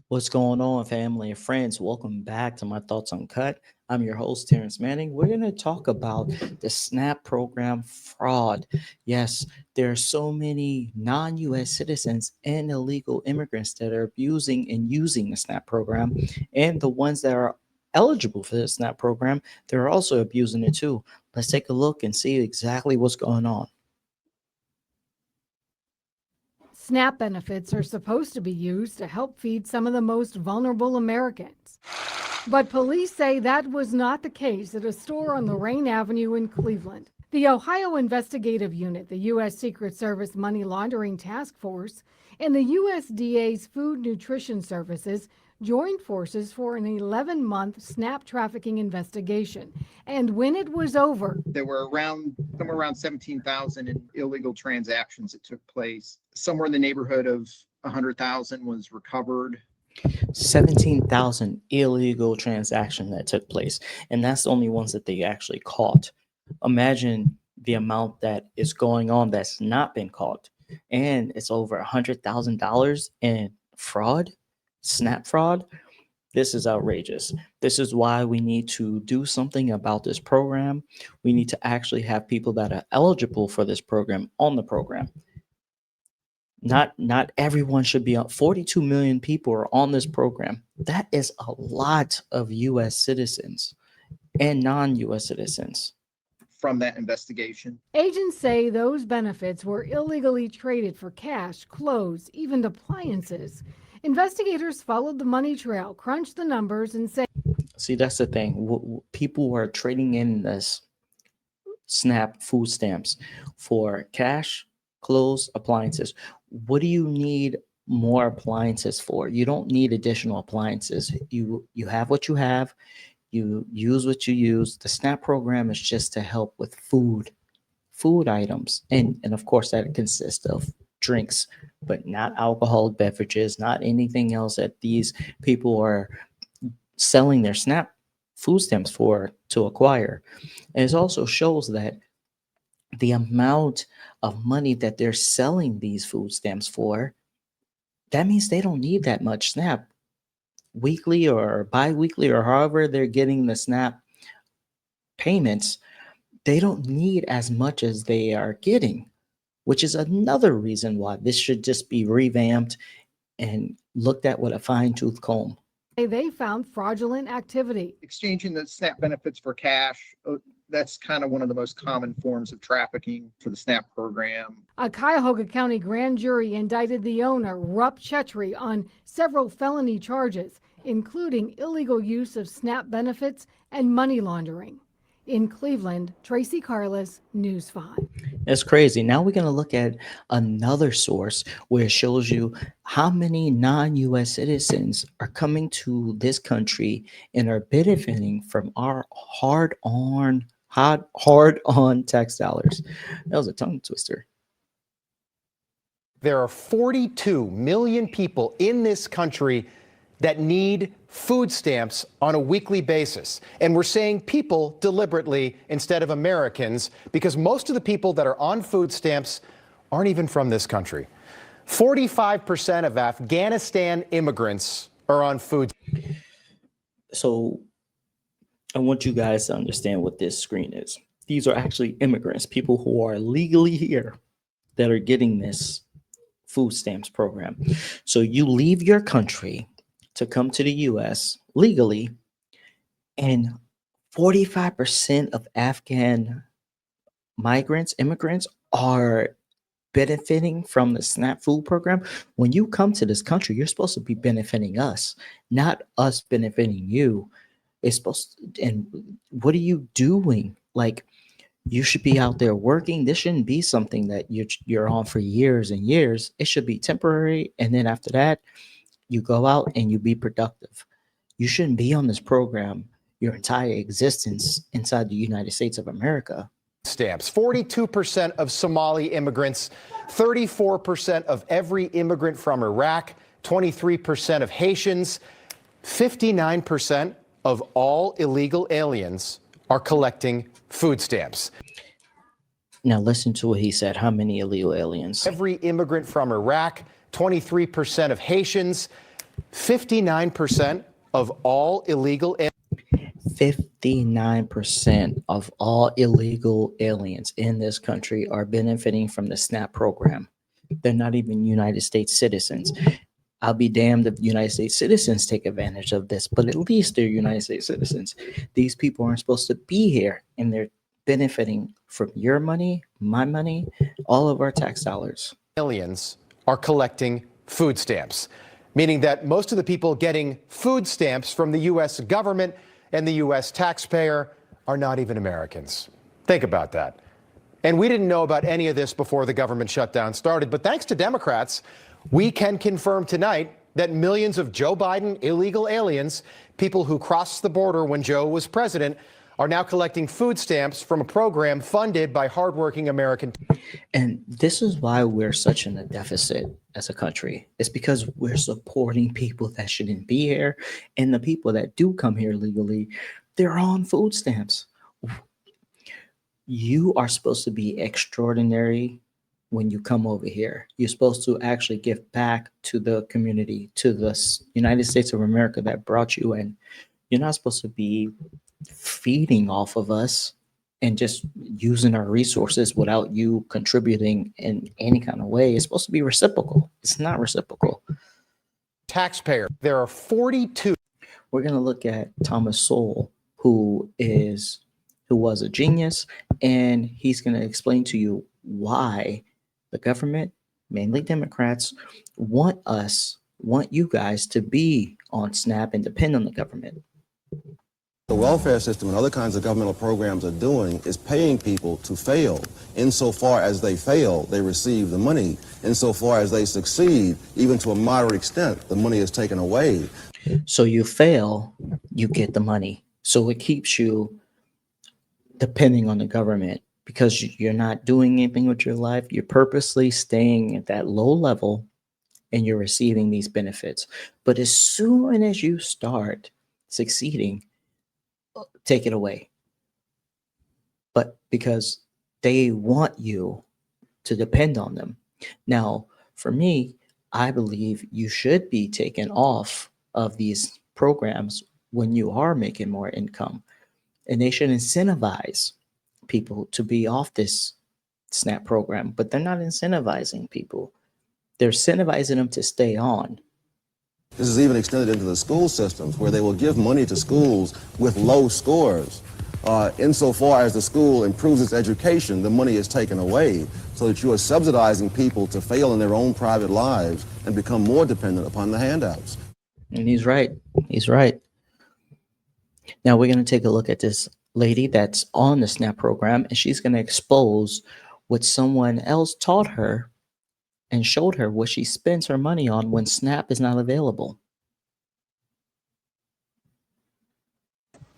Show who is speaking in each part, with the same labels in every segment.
Speaker 1: What's going on, family and friends? Welcome back to My Thoughts Uncut. I'm your host, Terrence Manning. We're going to talk about the SNAP program fraud. Yes, there are so many non US citizens and illegal immigrants that are abusing and using the SNAP program, and the ones that are eligible for the SNAP program, they're also abusing it too. Let's take a look and see exactly what's going on.
Speaker 2: SNAP benefits are supposed to be used to help feed some of the most vulnerable Americans. But police say that was not the case at a store on Lorraine Avenue in Cleveland. The Ohio Investigative Unit, the U.S. Secret Service Money Laundering Task Force, and the USDA's Food Nutrition Services joined forces for an 11-month SNAP trafficking investigation. And when it was over,
Speaker 3: there were somewhere around 17,000 in illegal transactions that took place. Somewhere in the neighborhood of 100,000 was recovered.
Speaker 1: 17,000 illegal transactions that took place, and that's the only ones that they actually caught. Imagine the amount that is going on that's not been caught, and it's over $100,000 in fraud, SNAP fraud. This is outrageous. This is why we need to do something about this program. We need to actually have people that are eligible for this program on the program. Not everyone should be on. 42 million people are on this program. That is a lot of US citizens and non-US citizens.
Speaker 3: From that investigation,
Speaker 2: agents say those benefits were illegally traded for cash, clothes, even appliances. Investigators followed the money trail, crunched the numbers, and say,
Speaker 1: See, that's the thing. People are trading in this SNAP food stamps for cash, clothes, appliances. What do you need more appliances for? You don't need additional appliances. You have what you have. You use what you use. The SNAP program is just to help with food items, and of course that consists of drinks, but not alcoholic beverages, not anything else that these people are selling their SNAP food stamps for to acquire. And it also shows that the amount of money that they're selling these food stamps for, that means they don't need that much SNAP weekly or bi-weekly or however they're getting the SNAP payments. They don't need as much as they are getting, which is another reason why this should just be revamped and looked at with a fine-tooth comb.
Speaker 2: they found fraudulent activity.
Speaker 3: exchanging the SNAP benefits for cash, that's kind of one of the most common forms of trafficking for the SNAP program.
Speaker 2: A Cuyahoga County grand jury indicted the owner, Rupp Chetri, on several felony charges, including illegal use of SNAP benefits and money laundering. In Cleveland, Tracy Carlos, News 5.
Speaker 1: That's crazy. Now we're going to look at another source where it shows you how many non-US citizens are coming to this country and are benefiting from our hard on tax dollars. That was a tongue twister.
Speaker 4: There are 42 million people in this country that need food stamps on a weekly basis. And we're saying people deliberately instead of Americans, because most of the people that are on food stamps aren't even from this country. 45% of Afghanistan immigrants are on food.
Speaker 1: So I want you guys to understand what this screen is. These are actually immigrants, people who are legally here that are getting this food stamps program. So you leave your country to come to the US legally, and 45% of Afghan immigrants are benefiting from the SNAP food program. When you come to this country, you're supposed to be benefiting us, not us benefiting you. It's supposed to, and what are you doing? Like, you should be out there working. This shouldn't be something that you're on for years and years. It should be temporary, and then after that, you go out and you be productive. You shouldn't be on this program your entire existence inside the United States of America.
Speaker 4: Stamps. 42% of Somali immigrants, 34% of every immigrant from Iraq, 23% of Haitians, 59% of all illegal aliens are collecting food stamps.
Speaker 1: Now listen to what he said. How many illegal aliens?
Speaker 4: Every immigrant from Iraq, 23% of Haitians, 59% of all illegal
Speaker 1: 59% of all illegal aliens in this country are benefiting from the SNAP program. They're not even United States citizens. I'll be damned if United States citizens take advantage of this, but at least they're United States citizens. These people aren't supposed to be here, and they're benefiting from your money, my money, all of our tax dollars.
Speaker 4: aliens are collecting food stamps, meaning that most of the people getting food stamps from the U.S. government and the U.S. taxpayer are not even Americans. Think about that. And we didn't know about any of this before the government shutdown started, but thanks to Democrats, we can confirm tonight that millions of Joe Biden illegal aliens, people who crossed the border when Joe was president, are now collecting food stamps from a program funded by hardworking American.
Speaker 1: And this is why we're such in a deficit as a country. It's because we're supporting people that shouldn't be here. And the people that do come here legally, they're on food stamps. You are supposed to be extraordinary when you come over here. You're supposed to actually give back to the community, to the United States of America that brought you in. You're not supposed to be feeding off of us and just using our resources without you contributing in any kind of way. It's supposed to be reciprocal. It's not reciprocal.
Speaker 4: Taxpayer. There are 42.
Speaker 1: We're going to look at Thomas Sowell, who was a genius, and he's going to explain to you why the government, mainly Democrats, want you guys to be on SNAP and depend on the government.
Speaker 5: The welfare system and other kinds of governmental programs are doing is paying people to fail. Insofar as they fail, they receive the money. Insofar as they succeed, even to a moderate extent, the money is taken away.
Speaker 1: So you fail, you get the money. So it keeps you depending on the government because you're not doing anything with your life. You're purposely staying at that low level and you're receiving these benefits. But as soon as you start succeeding, take it away. But because they want you to depend on them. Now, for me, I believe you should be taken off of these programs when you are making more income. And they should incentivize people to be off this SNAP program, but they're not incentivizing people. They're incentivizing them to stay on.
Speaker 5: This is even extended into the school systems where they will give money to schools with low scores. Insofar as the school improves its education, the money is taken away so that you are subsidizing people to fail in their own private lives and become more dependent upon the handouts.
Speaker 1: And he's right. He's right. Now we're going to take a look at this lady that's on the SNAP program, and she's going to expose what someone else taught her and showed her what she spends her money on when SNAP is not available.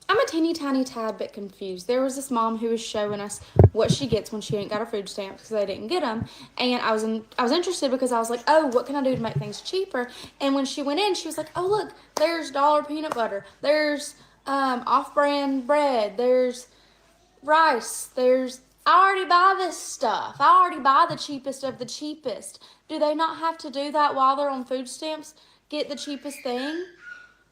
Speaker 6: I'm a teeny tiny tad bit confused. There was this mom who was showing us what she gets when she ain't got her food stamps because they didn't get them, and I was interested because I was like, oh, what can I do to make things cheaper? And when she went in, she was like, oh look, there's dollar peanut butter, there's off-brand bread, there's rice, I already buy this stuff. I already buy the cheapest of the cheapest. Do they not have to do that while they're on food stamps? Get the cheapest thing?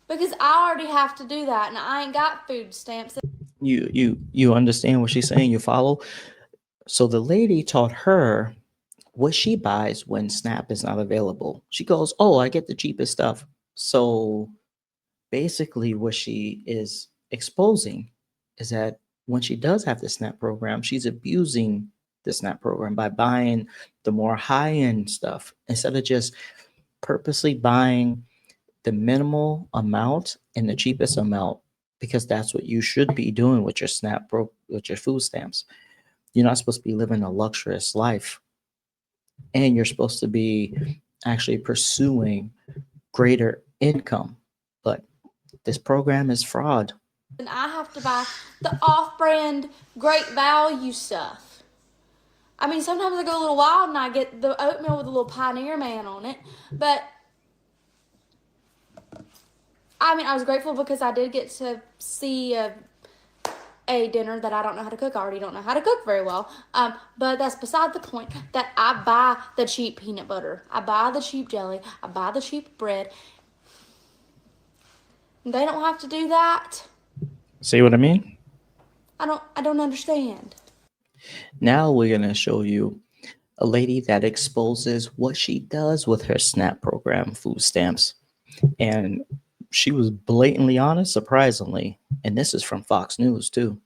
Speaker 6: Because I already have to do that, and I ain't got food stamps.
Speaker 1: You understand what she's saying? You follow? So the lady taught her what she buys when SNAP is not available. She goes, oh, I get the cheapest stuff. So basically what she is exposing is that when she does have the SNAP program, she's abusing the SNAP program by buying the more high-end stuff instead of just purposely buying the minimal amount and the cheapest amount, because that's what you should be doing with your with your food stamps. You're not supposed to be living a luxurious life, and you're supposed to be actually pursuing greater income. But this program is fraud.
Speaker 6: And I have to buy the off-brand great value stuff. I mean, sometimes I go a little wild and I get the oatmeal with a little Pioneer Man on it. But, I mean, I was grateful because I did get to see a dinner that I don't know how to cook. I already don't know how to cook very well. But that's beside the point, that I buy the cheap peanut butter. I buy the cheap jelly. I buy the cheap bread. They don't have to do that.
Speaker 1: See what I mean?
Speaker 6: I don't understand.
Speaker 1: Now we're going to show you a lady that exposes what she does with her SNAP program food stamps. And she was blatantly honest, surprisingly. And this is from Fox News, too.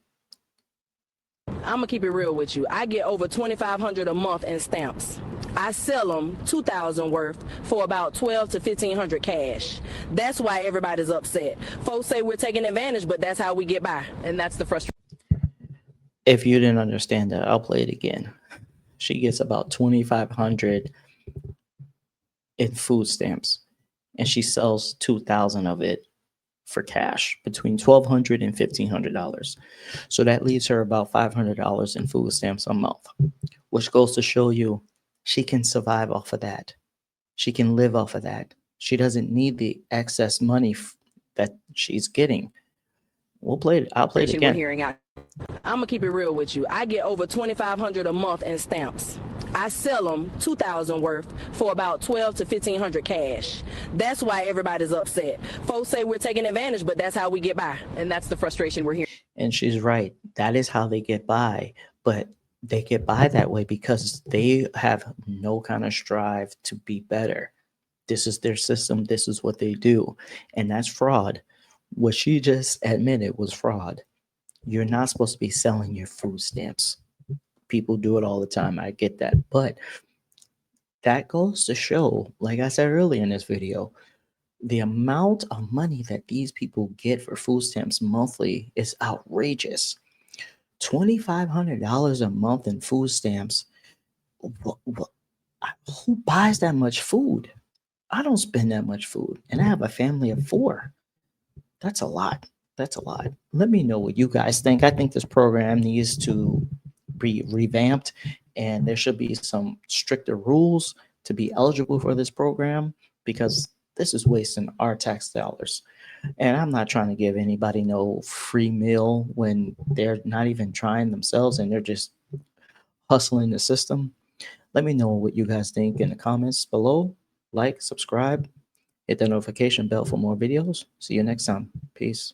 Speaker 7: I'm gonna keep it real with you. I get over $2,500 a month in stamps. I sell them $2,000 worth for about $1,200 to $1,500 cash. That's why everybody's upset. Folks say we're taking advantage, but that's how we get by, and that's the frustration.
Speaker 1: If you didn't understand that, I'll play it again. She gets about $2,500 in food stamps, and she sells 2,000 of it for cash, between $1,200 and $1,500. So that leaves her about $500 in food stamps a month, which goes to show you she can survive off of that. She can live off of that. She doesn't need the excess money that she's getting. We'll play it. I'll play it
Speaker 7: We're
Speaker 1: again.
Speaker 7: hearing out. I'm gonna keep it real with you. I get over $2,500 a month in stamps. I sell them $2,000 worth for about $1,200 to $1,500 cash. That's why everybody's upset. Folks say we're taking advantage, but that's how we get by, and that's the frustration we're hearing.
Speaker 1: And she's right. That is how they get by. But they get by that way because they have no kind of strive to be better. This is their system. This is what they do. And that's fraud. What she just admitted was fraud. You're not supposed to be selling your food stamps. People do it all the time. I get that. But that goes to show, like I said earlier in this video, the amount of money that these people get for food stamps monthly is outrageous. $2,500 a month in food stamps. Who buys that much food? I don't spend that much food, and I have a family of 4. That's a lot. That's a lot. Let me know what you guys think. I think this program needs to be revamped, and there should be some stricter rules to be eligible for this program, because this is wasting our tax dollars. And I'm not trying to give anybody no free meal when they're not even trying themselves and they're just hustling the system. Let me know what you guys think in the comments below. Like, subscribe, hit the notification bell for more videos. See you next time. Peace.